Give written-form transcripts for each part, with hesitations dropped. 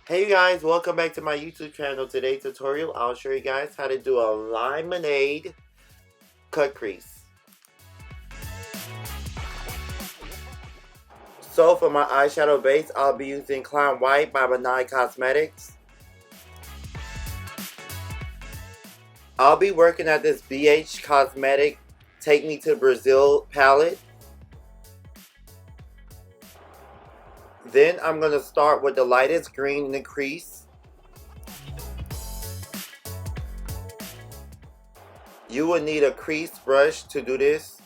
Hey guys, welcome back to my YouTube channel. Today's tutorial, I'll show you guys how to do a lemonade cut crease. So for my eyeshadow base, I'll be using Clown White by Nye Cosmetics. I'll be working at this BH Cosmetic Take Me to Brazil palette. Then I'm going to start with the lightest green in the crease. You will need a crease brush to do this.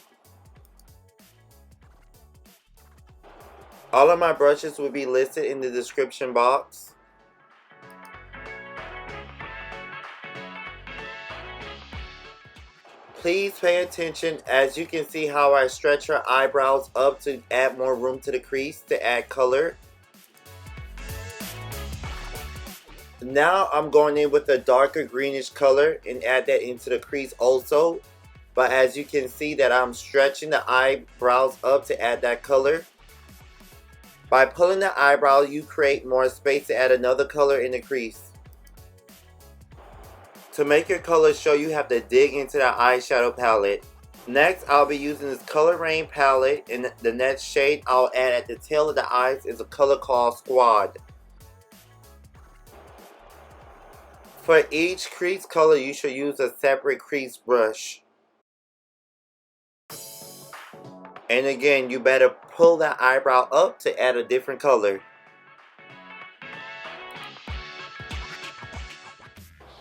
All of my brushes will be listed in the description box. Please pay attention, as you can see how I stretch her eyebrows up to add more room to the crease to add color. Now I'm going in with a darker greenish color and add that into the crease also. But as you can see that I'm stretching the eyebrows up to add that color. By pulling the eyebrow, you create more space to add another color in the crease. To make your color show, you have to dig into the eyeshadow palette. Next, I'll be using this color Raine palette, and the next shade I'll add at the tail of the eyes is a color called Squad. For each crease color, you should use a separate crease brush. And again, you better pull that eyebrow up to add a different color.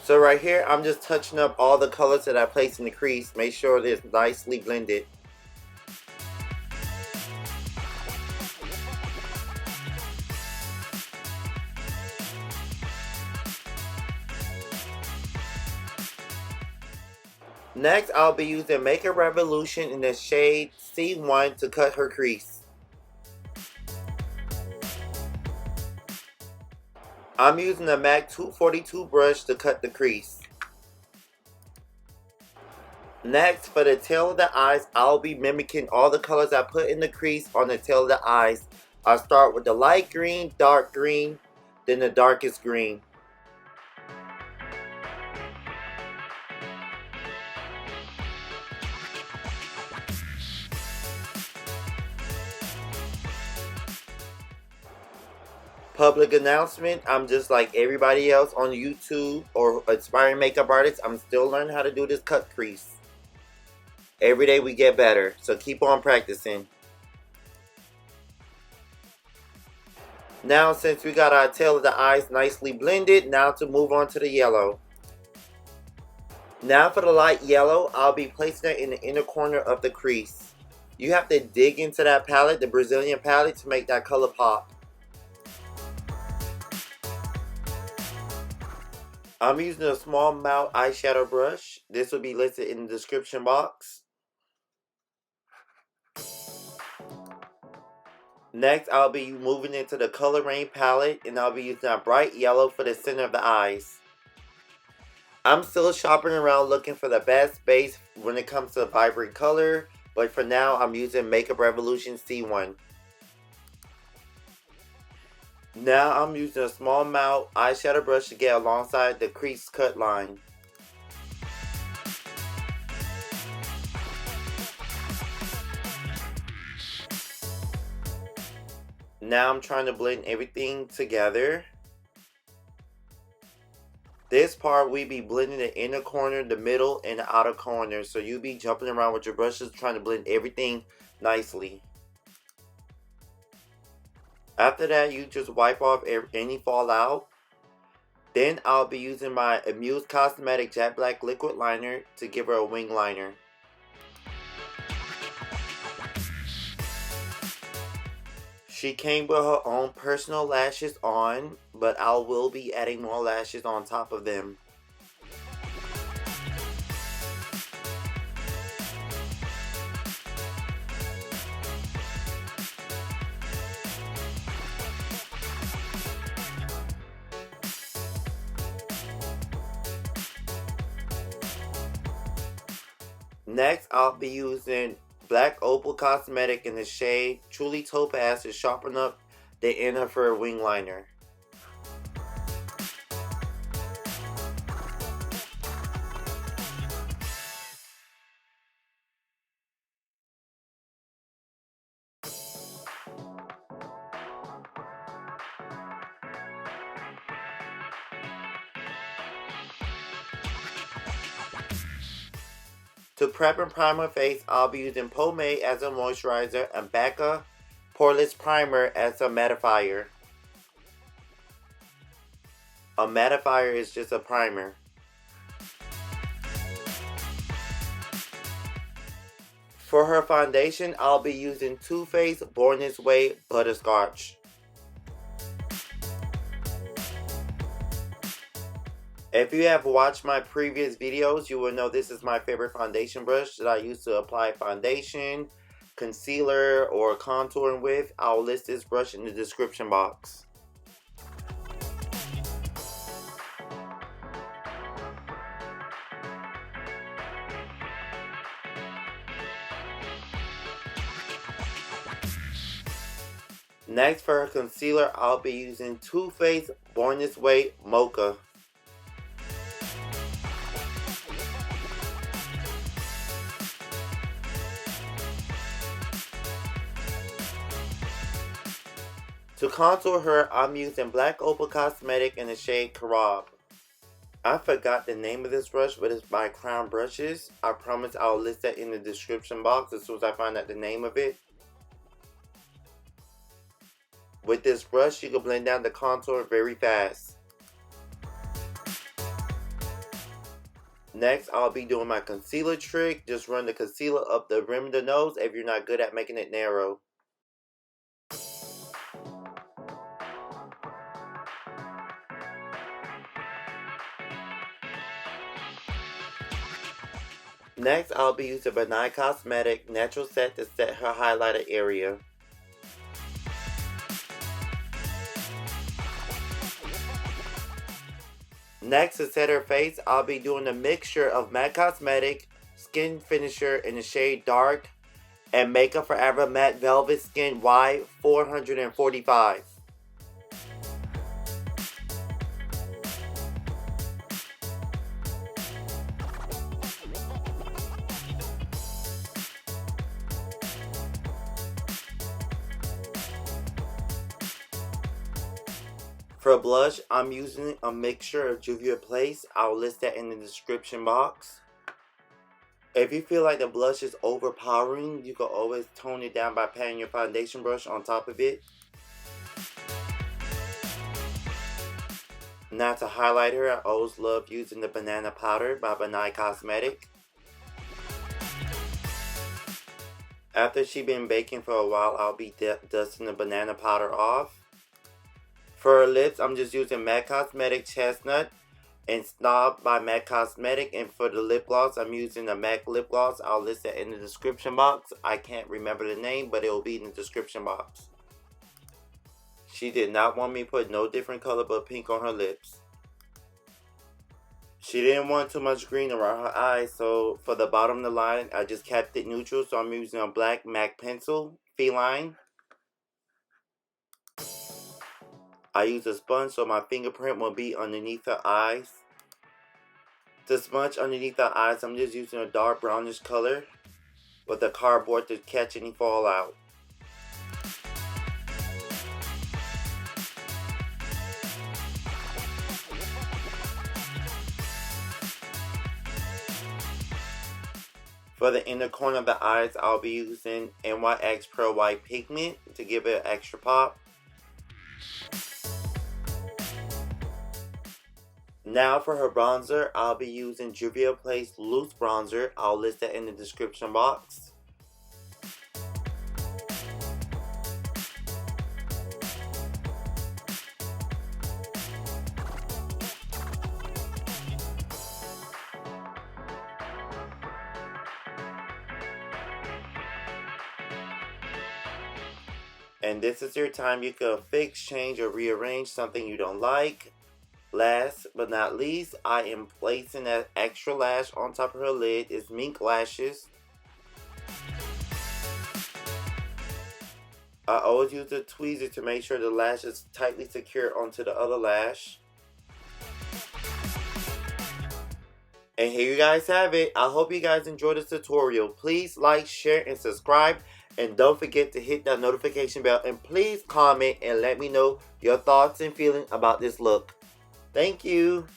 So right here, I'm just touching up all the colors that I placed in the crease. Make sure it's nicely blended. Next, I'll be using Makeup Revolution in the shade C1 to cut her crease. I'm using a MAC 242 brush to cut the crease. Next, for the tail of the eyes, I'll be mimicking all the colors I put in the crease on the tail of the eyes. I'll start with the light green, dark green, then the darkest green. Public announcement, I'm just like everybody else on YouTube or aspiring makeup artists. I'm still learning how to do this cut crease. Every day we get better, so keep on practicing. Now since we got our tail of the eyes nicely blended, now to move on to the yellow. Now for the light yellow, I'll be placing it in the inner corner of the crease. You have to dig into that palette, the Brazilian palette, to make that color pop. I'm using a small mouth eyeshadow brush. This will be listed in the description box. Next, I'll be moving into the color Raine palette, and I'll be using a bright yellow for the center of the eyes. I'm still shopping around looking for the base base when it comes to vibrant color, but for now I'm using Makeup Revolution C1. Now I'm using a small mouth eyeshadow brush to get alongside the crease cut line. Now I'm trying to blend everything together. This part we be blending the inner corner, the middle, and the outer corner. So you be jumping around with your brushes trying to blend everything nicely. After that, you just wipe off any fallout. Then I'll be using my Amuse Cosmetic Jet Black Liquid Liner to give her a wing liner. She came with her own personal lashes on, but I will be adding more lashes on top of them. Next, I'll be using Black Opal Cosmetic in the shade Truly Topaz to sharpen up the inner for a wing liner. To prep and prime my face, I'll be using pomade as a moisturizer and Becca poreless primer as a mattifier. A mattifier is just a primer. For her foundation, I'll be using Too Faced Born This Way Butterscotch. If you have watched my previous videos, you will know this is my favorite foundation brush that I use to apply foundation, concealer, or contouring with. I'll list this brush in the description box. Next, for her concealer, I'll be using Too Faced Born This Way Mocha. To contour her, I'm using Black Opal Cosmetic in the shade Carb. I forgot the name of this brush, but it's by Crown Brushes. I promise I'll list that in the description box as soon as I find out the name of it. With this brush, you can blend down the contour very fast. Next, I'll be doing my concealer trick. Just run the concealer up the rim of the nose if you're not good at making it narrow. Next, I'll be using a Nye Cosmetic Natural Set to set her highlighter area. Next, to set her face, I'll be doing a mixture of Matte Cosmetic Skin Finisher in the shade Dark and Makeup Forever Matte Velvet Skin White 445. For blush, I'm using a mixture of Juvia's Place. I'll list that in the description box. If you feel like the blush is overpowering, you can always tone it down by patting your foundation brush on top of it. Now to highlight her, I always love using the banana powder by Nye Cosmetic. After she's been baking for a while, I'll be dusting the banana powder off. For her lips, I'm just using MAC Cosmetic Chestnut and Snob by MAC Cosmetic. And for the lip gloss, I'm using a MAC lip gloss. I'll list that in the description box. I can't remember the name, but it will be in the description box. She did not want me to put no different color but pink on her lips. She didn't want too much green around her eyes, so for the bottom of the line, I just kept it neutral. So I'm using a black MAC pencil, Feline. I use a sponge so my fingerprint will be underneath her eyes. To smudge underneath her eyes, I'm just using a dark brownish color with a cardboard to catch any fallout. For the inner corner of the eyes, I'll be using NYX Pearl White Pigment to give it an extra pop. Now for her bronzer, I'll be using Juvia's Place Loose Bronzer. I'll list that in the description box. And this is your time you can fix, change, or rearrange something you don't like. Last but not least, I am placing that extra lash on top of her lid. It's mink lashes. I always use a tweezer to make sure the lash is tightly secured onto the other lash. And here you guys have it. I hope you guys enjoyed this tutorial. Please like, share, and subscribe. And don't forget to hit that notification bell. And please comment and let me know your thoughts and feelings about this look. Thank you.